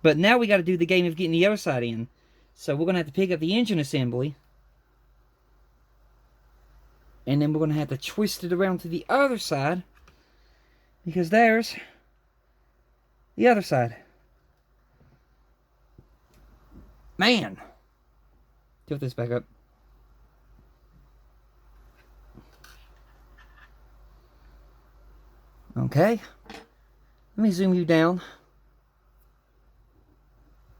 But now we got to do the game of getting the other side in. So we're going to have to pick up the engine assembly. And then we're going to have to twist it around to the other side. Because there's the other side. Man. Tilt this back up. Okay. Let me zoom you down.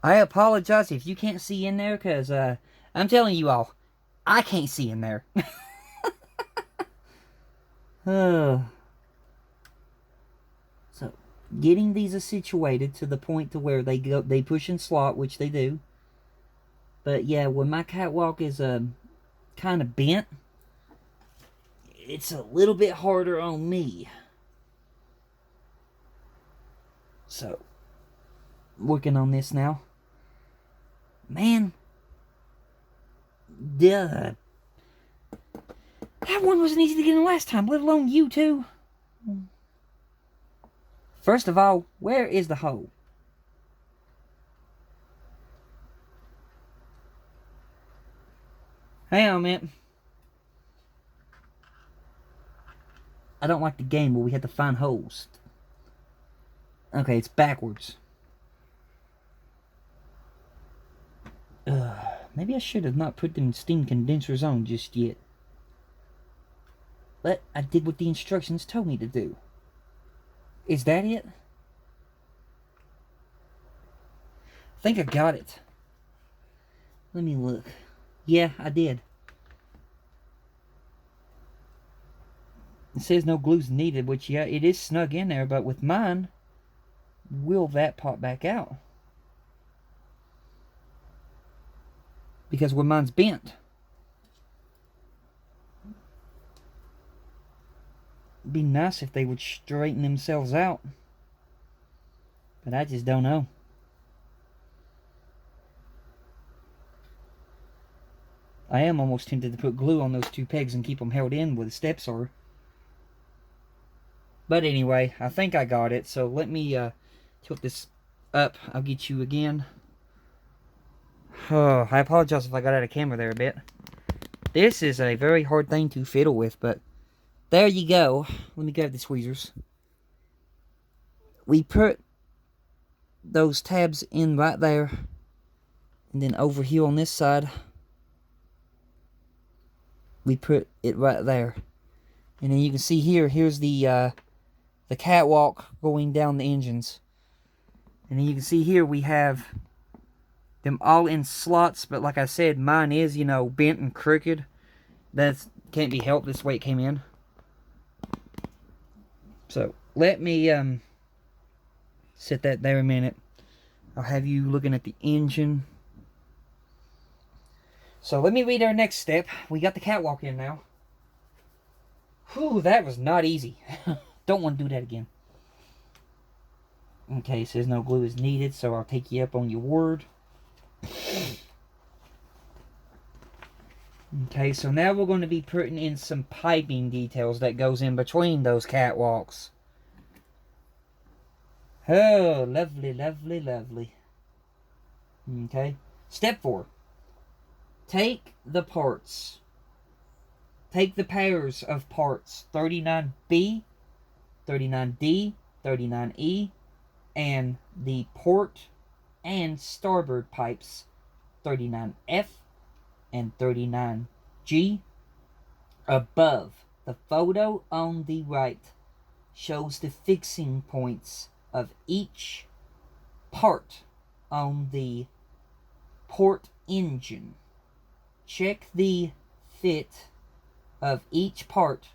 I apologize if you can't see in there, because I'm telling you all, I can't see in there. So, getting these are situated to the point to where they push and slot, which they do. But yeah, when my catwalk is kind of bent, it's a little bit harder on me. So, working on this now. Man, that one wasn't easy to get in last time, let alone you two. First of all, where is the hole? Hang on a minute. I don't like the game where we have to find holes. Okay, it's backwards. Maybe I should have not put them steam condensers on just yet. But I did what the instructions told me to do. Is that it? I think I got it. Let me look. Yeah, I did. It says no glue's needed, which, yeah, it is snug in there, but with mine, will that pop back out? Because where mine's bent. It'd be nice if they would straighten themselves out. But I just don't know. I am almost tempted to put glue on those two pegs and keep them held in where the steps are. But anyway, I think I got it. So let me tilt this up. I'll get you again. Oh, I apologize if I got out of camera there a bit. This is a very hard thing to fiddle with, but there you go. Let me grab the tweezers. We put those tabs in right there. And then over here on this side, we put it right there. And then you can see here, here's the catwalk going down the engines. And then you can see here we have them all in slots, but like I said, mine is, you know, bent and crooked. That can't be helped, this way it came in. So, let me set that there a minute. I'll have you looking at the engine. So, let me read our next step. We got the catwalk in now. Whew, that was not easy. Don't want to do that again. Okay, it says no glue is needed, so I'll take you up on your word. Okay, so now we're going to be putting in some piping details that goes in between those catwalks. Oh, lovely, lovely, lovely. Okay, step 4. Take the parts. Take the pairs of parts 39B, 39D, 39E, and the port and starboard pipes 39F and 39G. Above, the photo on the right shows the fixing points of each part on the port engine. Check the fit of each part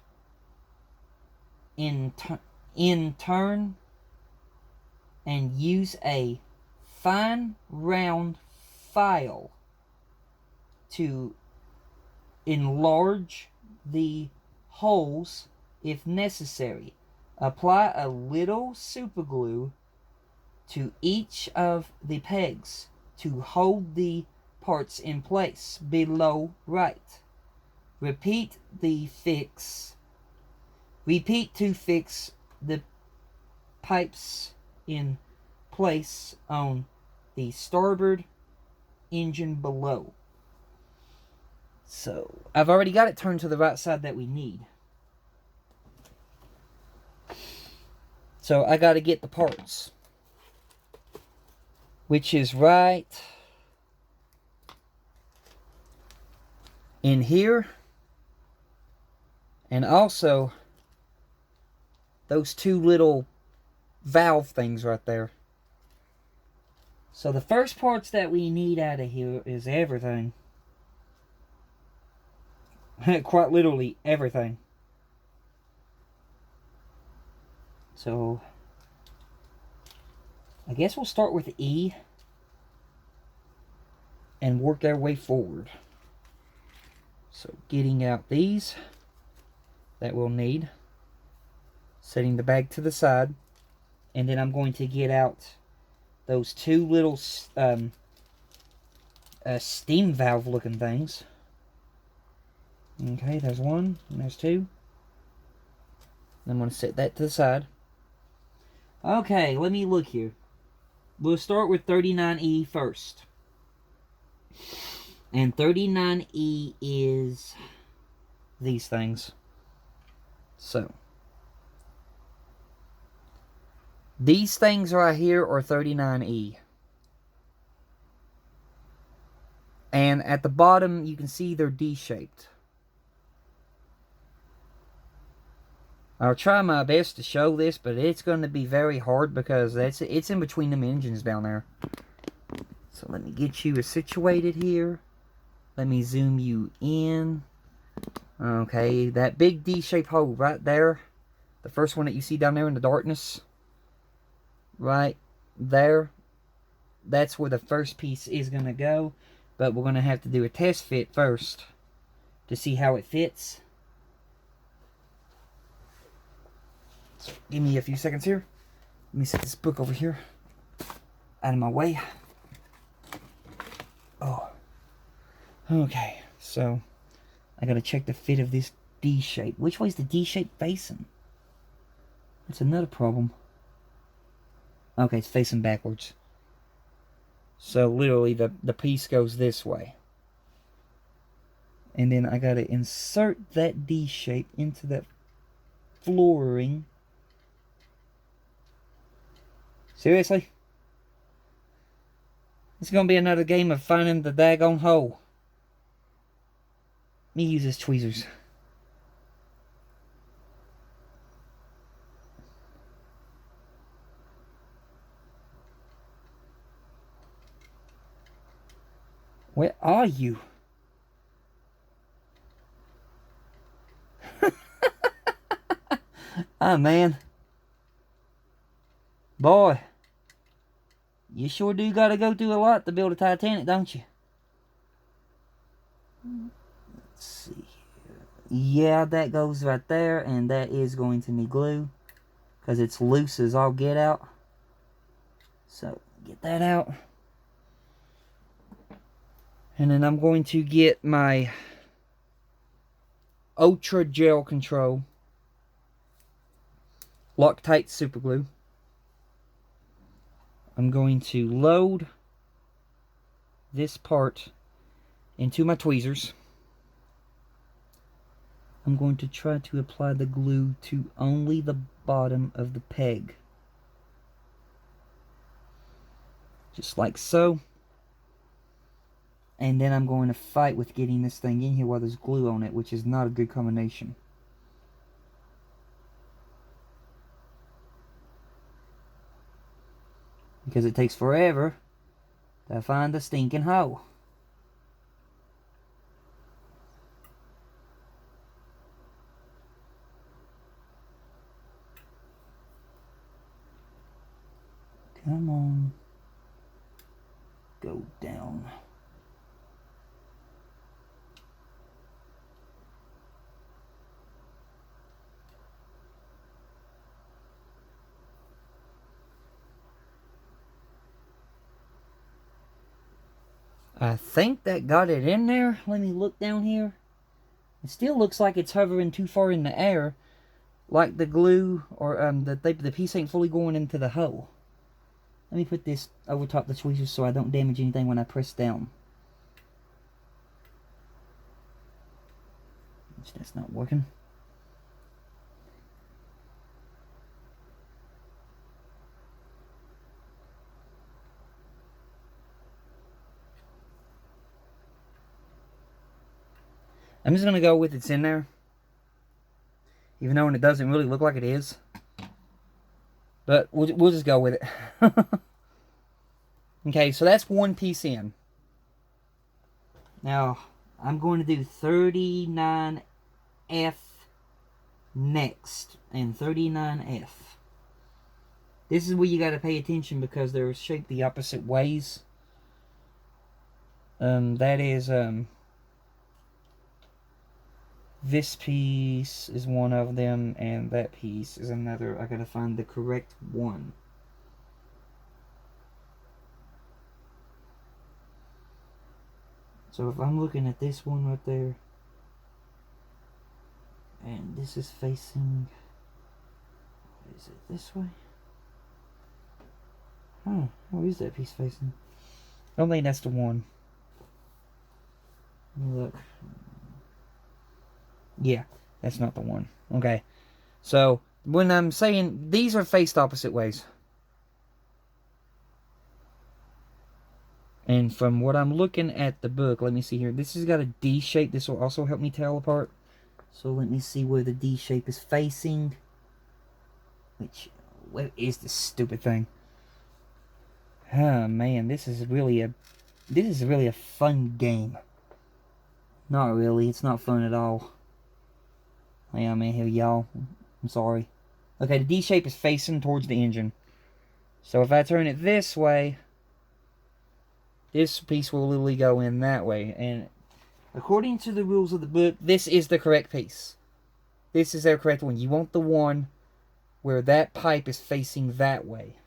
in turn and use a fine round file to enlarge the holes if necessary. Apply a little superglue to each of the pegs to hold the parts in place below right. Repeat to fix the pipes in place on the starboard engine below. So, I've already got it turned to the right side that we need. So, I got to get the parts. Which is right in here. And also, those two little valve things right there. So, the first parts that we need out of here is everything. Quite literally everything. So, I guess we'll start with E and work our way forward. So, getting out these that we'll need, setting the bag to the side, and then I'm going to get out those two little steam valve looking things. Okay, there's one, and there's two. I'm going to set that to the side. Okay, let me look here. We'll start with 39E first. And 39E is these things. So, these things right here are 39E. And at the bottom, you can see they're D-shaped. I'll try my best to show this, but it's going to be very hard because it's in between them engines down there. So let me get you situated here. Let me zoom you in. Okay, that big D-shaped hole right there. The first one that you see down there in the darkness. Right there. That's where the first piece is going to go. But we're going to have to do a test fit first to see how it fits. So give me a few seconds here. Let me set this book over here out of my way. Oh. Okay, so I gotta check the fit of this D shape. Which way is the D shape facing? That's another problem. Okay, it's facing backwards. So literally the piece goes this way. And then I gotta insert that D shape into that flooring. Seriously? It's gonna be another game of finding the daggone hole. Let me use his tweezers. Where are you? Oh, man. Boy. You sure do gotta go through a lot to build a Titanic, don't you? Let's see here. Yeah, that goes right there, and that is going to need glue. Because it's loose as all get out. So, get that out. And then I'm going to get my Ultra Gel Control Loctite Super Glue. I'm going to load this part into my tweezers. I'm going to try to apply the glue to only the bottom of the peg. Just like so. And then I'm going to fight with getting this thing in here while there's glue on it, which is not a good combination. Because it takes forever to find the stinking hole. Come on. Go down. I think that got it in there. Let me look down here. It still looks like it's hovering too far in the air. Like the glue or the piece ain't fully going into the hole. Let me put this over top the tweezers so I don't damage anything when I press down. That's not working. I'm just going to go with it's in there. Even though it doesn't really look like it is. But we'll just go with it. Okay, so that's one piece in. Now, I'm going to do 39F next. And 39F. This is where you got to pay attention because they're shaped the opposite ways. That is, this piece is one of them, and that piece is another. I gotta find the correct one. So if I'm looking at this one right there, and this is facing, is it this way? Huh, how is that piece facing? I don't think that's the one. Look. Yeah, that's not the one. Okay. So, when I'm saying these are faced opposite ways. And from what I'm looking at the book, let me see here. This has got a D shape. This will also help me tell apart. So, let me see where the D shape is facing. Where is this stupid thing? Oh, man, this is really a fun game. Not really. It's not fun at all. Yeah, man, here, y'all. I'm sorry. Okay, the D shape is facing towards the engine. So if I turn it this way, this piece will literally go in that way. And according to the rules of the book, this is the correct piece. This is their correct one. You want the one where that pipe is facing that way.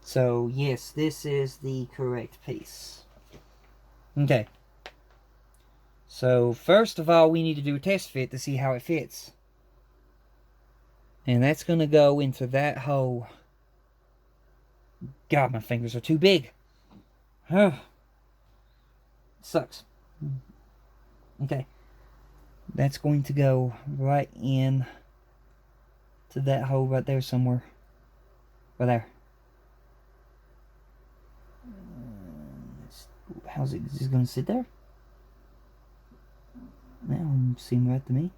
So, yes, this is the correct piece. Okay. So, first of all, we need to do a test fit to see how it fits. And that's going to go into that hole. God, my fingers are too big. Sucks. Okay. That's going to go right in to that hole right there somewhere. Right there. How's it? Is it going to sit there? That don't seem right to me.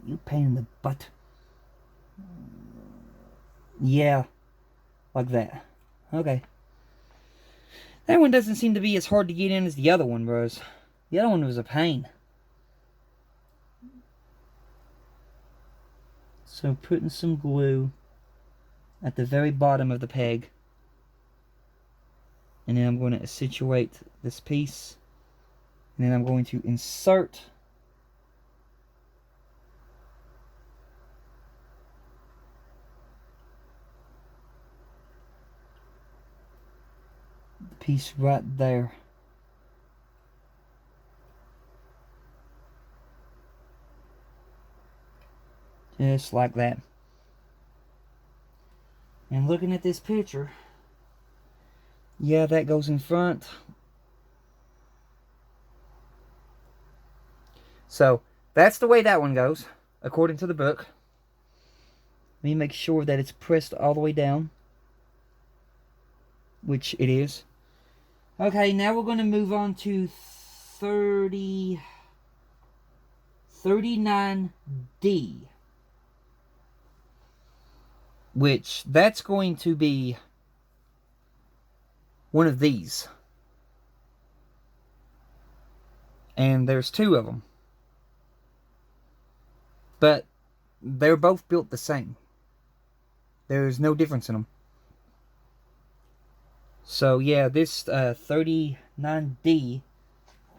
You pain in the butt. Yeah. Like that. Okay. That one doesn't seem to be as hard to get in as the other one was. The other one was a pain. So putting some glue at the very bottom of the peg. And then I'm going to situate this piece. And then I'm going to insert the piece right there. Just like that. And looking at this picture, yeah, that goes in front. So, that's the way that one goes, according to the book. Let me make sure that it's pressed all the way down. Which it is. Okay, now we're going to move on to 39D. Which, that's going to be one of these. And there's two of them. But they're both built the same. There's no difference in them. So yeah, this 39D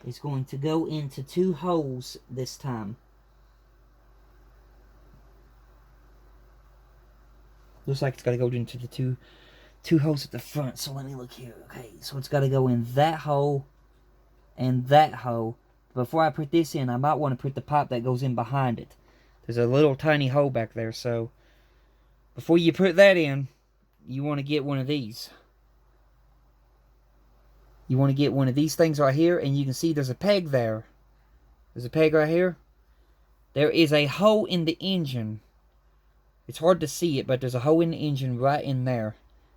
is going to go into two holes this time. Looks like it's got to go into the two holes at the front. So let me look here. Okay, so it's got to go in that hole and that hole. Before I put this in, I might want to put the pipe that goes in behind it. There's a little tiny hole back there, so before you put that in, you want to get one of these. You want to get one of these things right here, and you can see there's a peg there. There's a peg right here. There is a hole in the engine. It's hard to see it, but there's a hole in the engine right in there.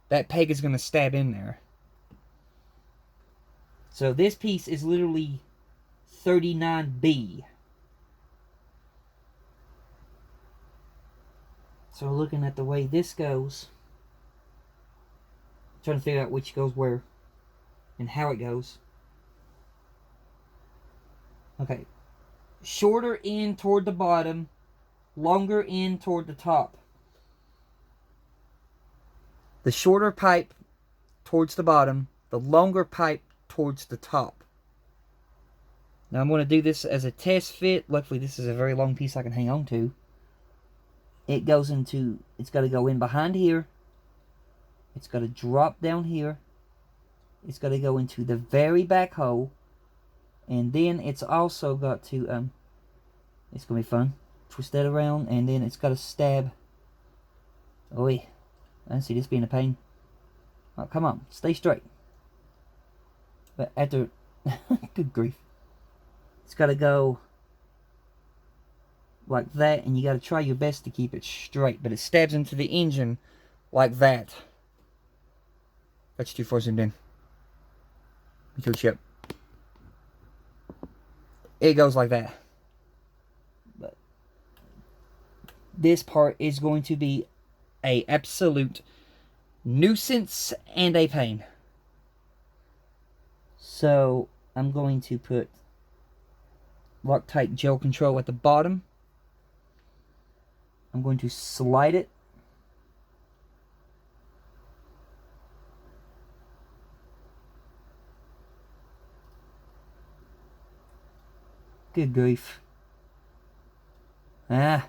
That peg is going to stab in there. So this piece is literally 39B. So looking at the way this goes, I'm trying to figure out which goes where and how it goes. Okay. Shorter end toward the bottom, longer end toward the top. The shorter pipe towards the bottom, the longer pipe towards the top. Now I'm going to do this as a test fit. Luckily this is a very long piece I can hang on to. It goes into, it's got to go in behind here. It's got to drop down here. It's got to go into the very back hole. And then it's also got to, it's going to be fun. Twist that around, and then it's got to stab. Oh, I don't see this being a pain. Oh, come on, stay straight. But after, good grief. It's got to go like that, and you got to try your best to keep it straight. But it stabs into the engine like that. That's too far zoomed in. Me too, Chip. It goes like that. But this part is going to be a absolute nuisance and a pain. So I'm going to put Loctite gel control at the bottom. I'm going to slide it. Good grief. Ah.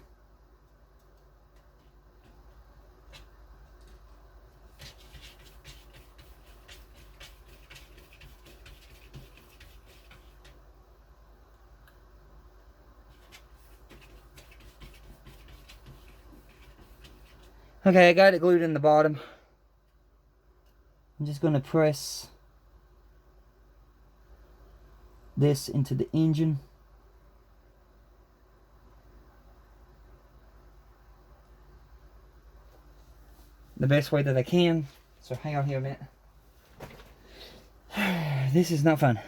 Okay, I got it glued in the bottom. I'm just going to press this into the engine. The best way that I can. So hang on here a minute. This is not fun.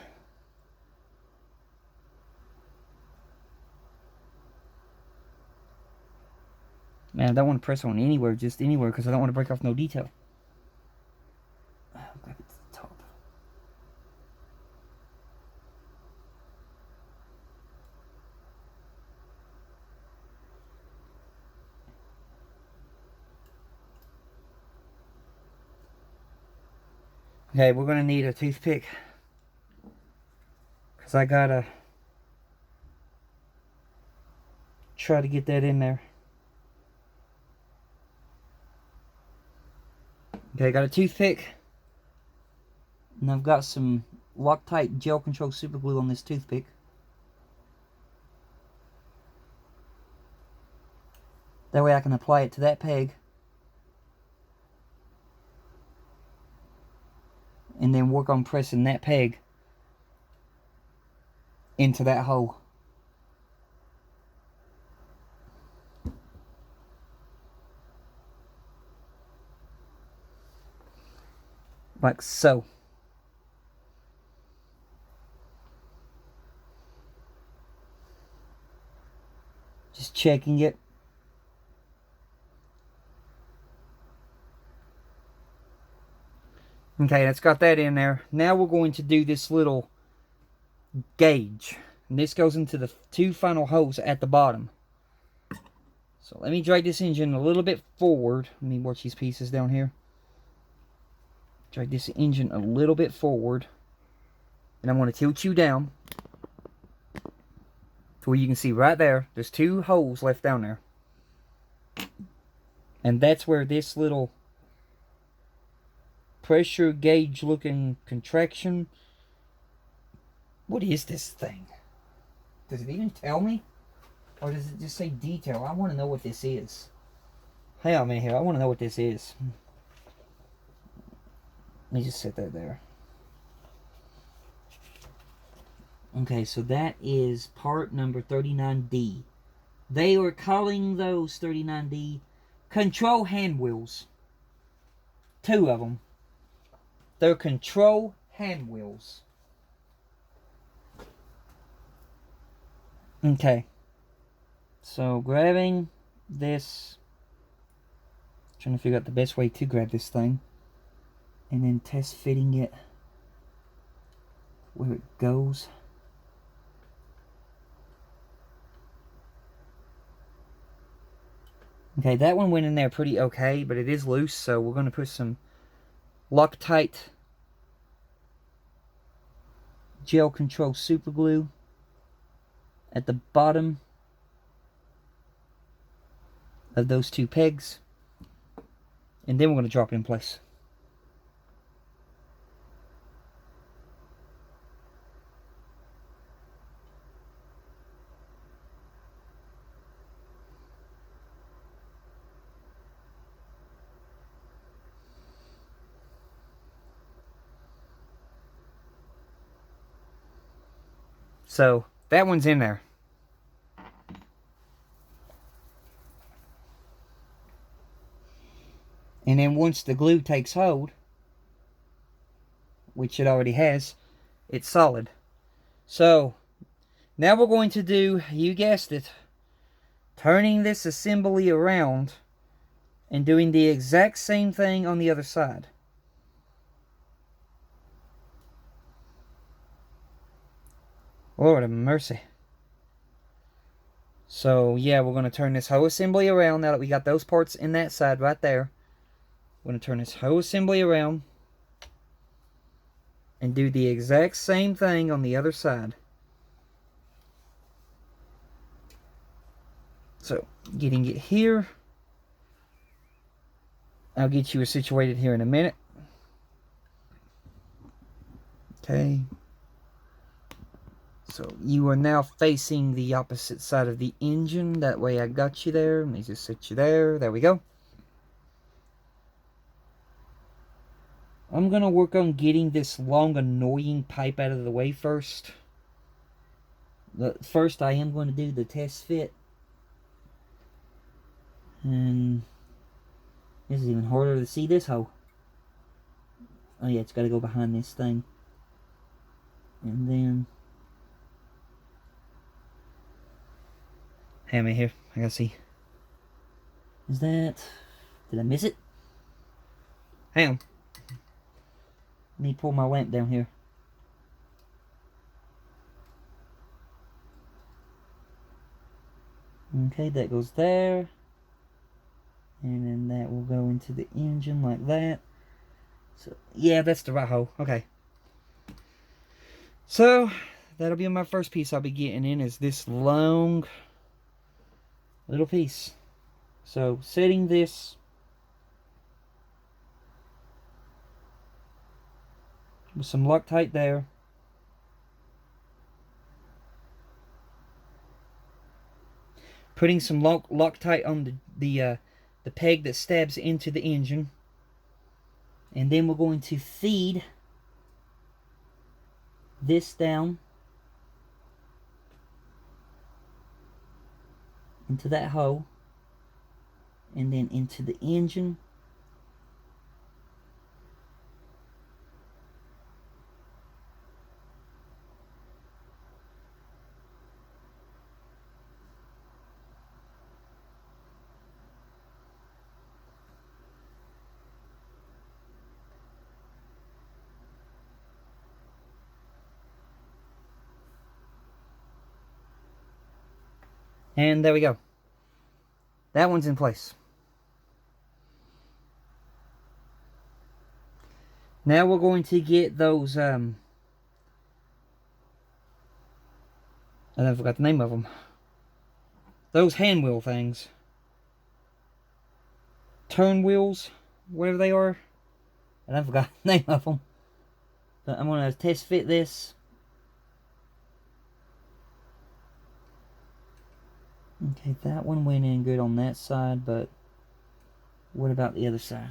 Man, I don't want to press on anywhere, just anywhere, because I don't want to break off no detail. I'll grab it to the top. Okay, we're going to need a toothpick, because I got to try to get that in there. Okay, I got a toothpick, and I've got some Loctite gel control super glue on this toothpick. That way I can apply it to that peg, and then work on pressing that peg into that hole. Like so. Just checking it. Okay, that's got that in there. Now we're going to do this little gauge. And this goes into the two final holes at the bottom. So let me drag this engine a little bit forward. Let me work these pieces down here. Drag this engine a little bit forward. And I'm going to tilt you down to where you can see right there. There's two holes left down there. And that's where this little pressure gauge looking contraction. What is this thing? Does it even tell me? Or does it just say detail? I want to know what this is. Hang on a minute here. I want to know what this is. Let me just set that there. Okay, so that is part number 39D. They are calling those 39D control hand wheels. 2 of them. They're control hand wheels. Okay. So grabbing this, trying to figure out the best way to grab this thing, and then test fitting it where it goes. Okay, that one went in there pretty okay, but it is loose, so we're going to put some Loctite gel control super glue at the bottom of those 2 pegs, and then we're going to drop it in place. So that one's in there. And then once the glue takes hold, which it already has, it's solid. So now we're going to do, you guessed it, turning this assembly around and doing the exact same thing on the other side. Lord have mercy. So yeah, we're going to turn this whole assembly around now that we got those parts in that side right there. We're going to turn this whole assembly around and do the exact same thing on the other side. So, getting it here. I'll get you situated here in a minute. Okay. So, you are now facing the opposite side of the engine. That way I got you there. Let me just set you there. There we go. I'm going to work on getting this long, annoying pipe out of the way first. First, I am going to do the test fit. And this is even harder to see this hole. Oh yeah, it's got to go behind this thing. And then... Hang on here. I gotta see. Is that... Did I miss it? Hang on. Let me pull my lamp down here. Okay, that goes there. And then that will go into the engine like that. So, yeah, that's the right hole. Okay. So, that'll be my first piece I'll be getting in, is this long little piece. So, setting this with some Loctite there. Putting some Loctite on the peg that stabs into the engine. And then we're going to feed this down into that hole. And then into the engine. And there we go. That one's in place. Now we're going to get those, I forgot the name of them. Those hand wheel things. Turn wheels, whatever they are. I forgot the name of them. But I'm going to test fit this. Okay, that one went in good on that side, but what about the other side?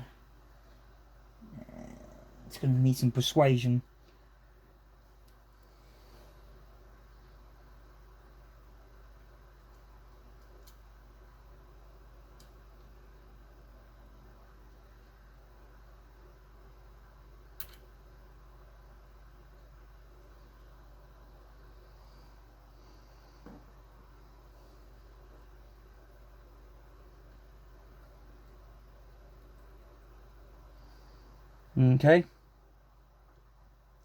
It's going to need some persuasion. Okay.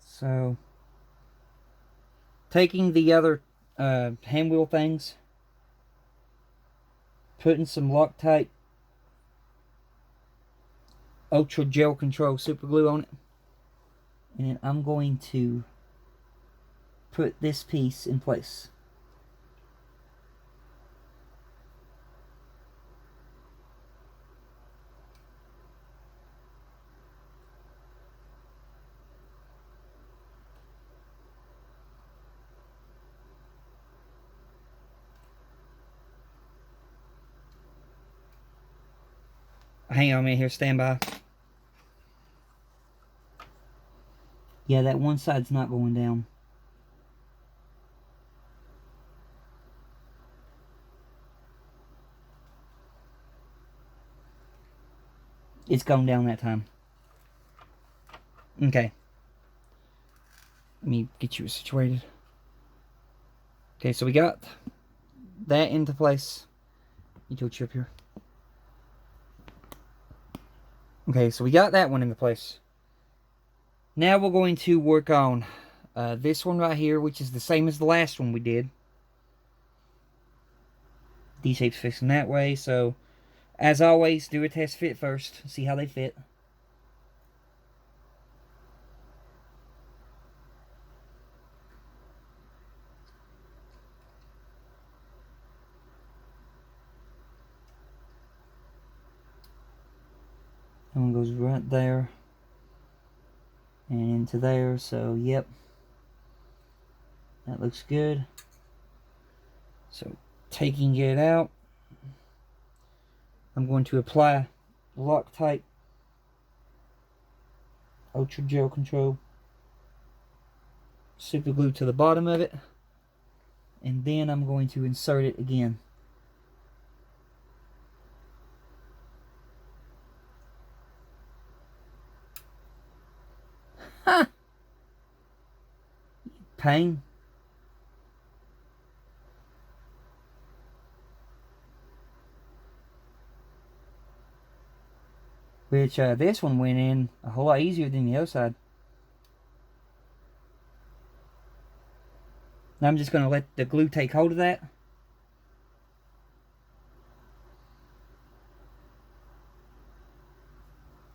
So, taking the other hand wheel things, putting some Loctite Ultra Gel Control Super Glue on it, and I'm going to put this piece in place. Hang on a minute here, stand by. Yeah, that one side's not going down. It's going down that time. Okay. Let me get you situated. Okay, so we got that into place. You tilt you up here. Okay, so we got that one into place. Now we're going to work on this one right here, which is the same as the last one we did. D-shape's facing that way, so as always, do a test fit first. See how they fit. That one goes right there and into there, so yep, that looks good. So taking it out, I'm going to apply Loctite Ultra Gel Control Super Glue to the bottom of it, and then I'm going to insert it again. Ha! Pain. Which this one went in a whole lot easier than the other side. Now I'm just going to let the glue take hold of that.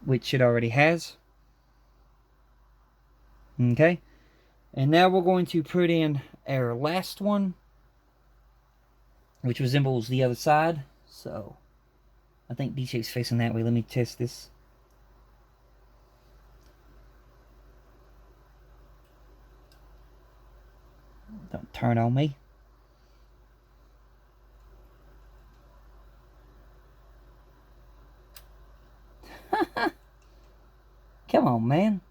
Which it already has. Okay. And now we're going to put in our last one, which resembles the other side. So I think D-shape's facing that way. Let me test this. Don't turn on me. Come on, man.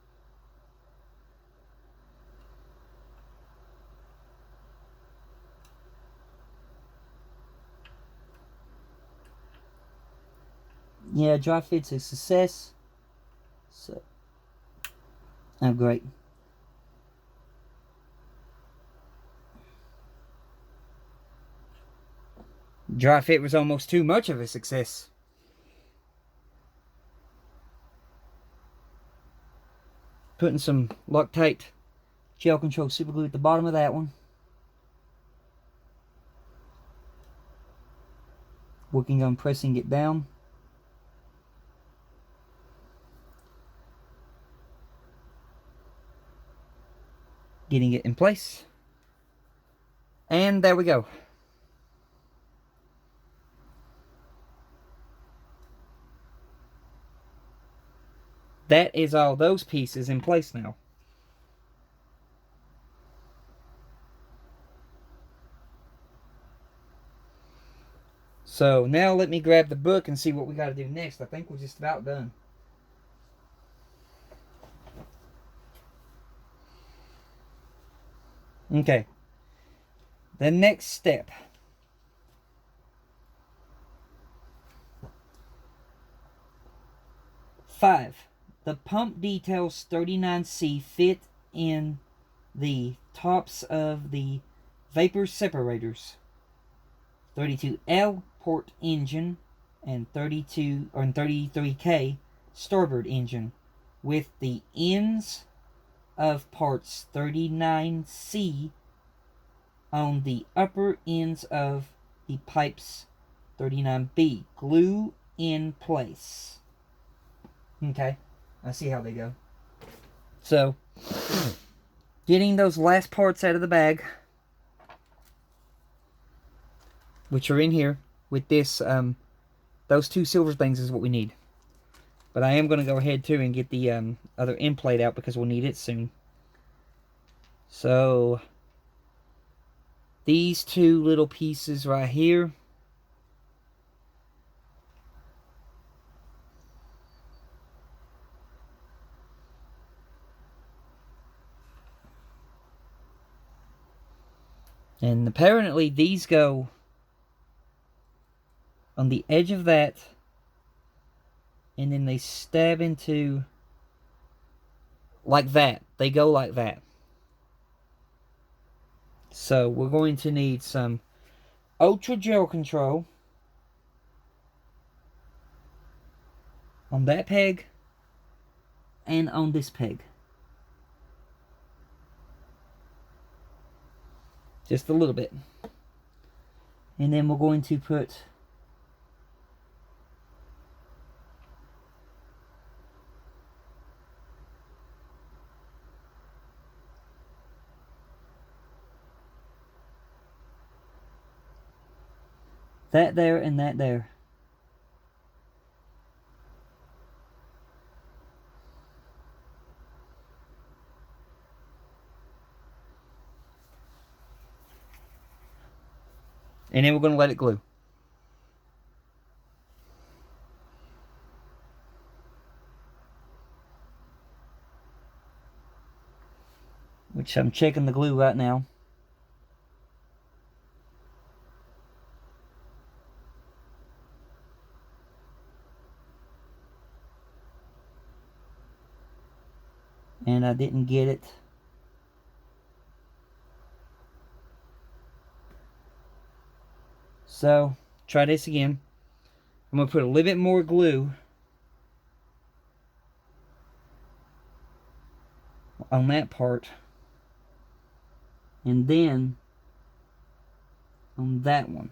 Yeah, dry fit's a success. So, oh, great. Dry fit was almost too much of a success. Putting some Loctite Gel Control Super Glue at the bottom of that one. Working on pressing it down. Getting it in place. And there we go. That is all those pieces in place now. So now let me grab the book and see what we got to do next. I think we're just about done. Okay. The next step. Five. The pump details 39C fit in the tops of the vapor separators. 32L port engine and 33K starboard engine with the ends of parts 39C on the upper ends of the pipes 39B. Glue in place. Okay, I see how they go. So, getting those last parts out of the bag, which are in here with this, those two silver things is what we need. But I am going to go ahead too and get the other end plate out because we'll need it soon. So, these two little pieces right here. And apparently these go on the edge of that, and then they stab into like that. They go like that. So we're going to need some ultra gel control on that peg and on this peg. Just a little bit. And then we're going to put that there and that there. And then we're going to let it glue. Which I'm checking the glue right now. And I didn't get it. So, try this again. I'm going to put a little bit more glue on that part. And then on that one.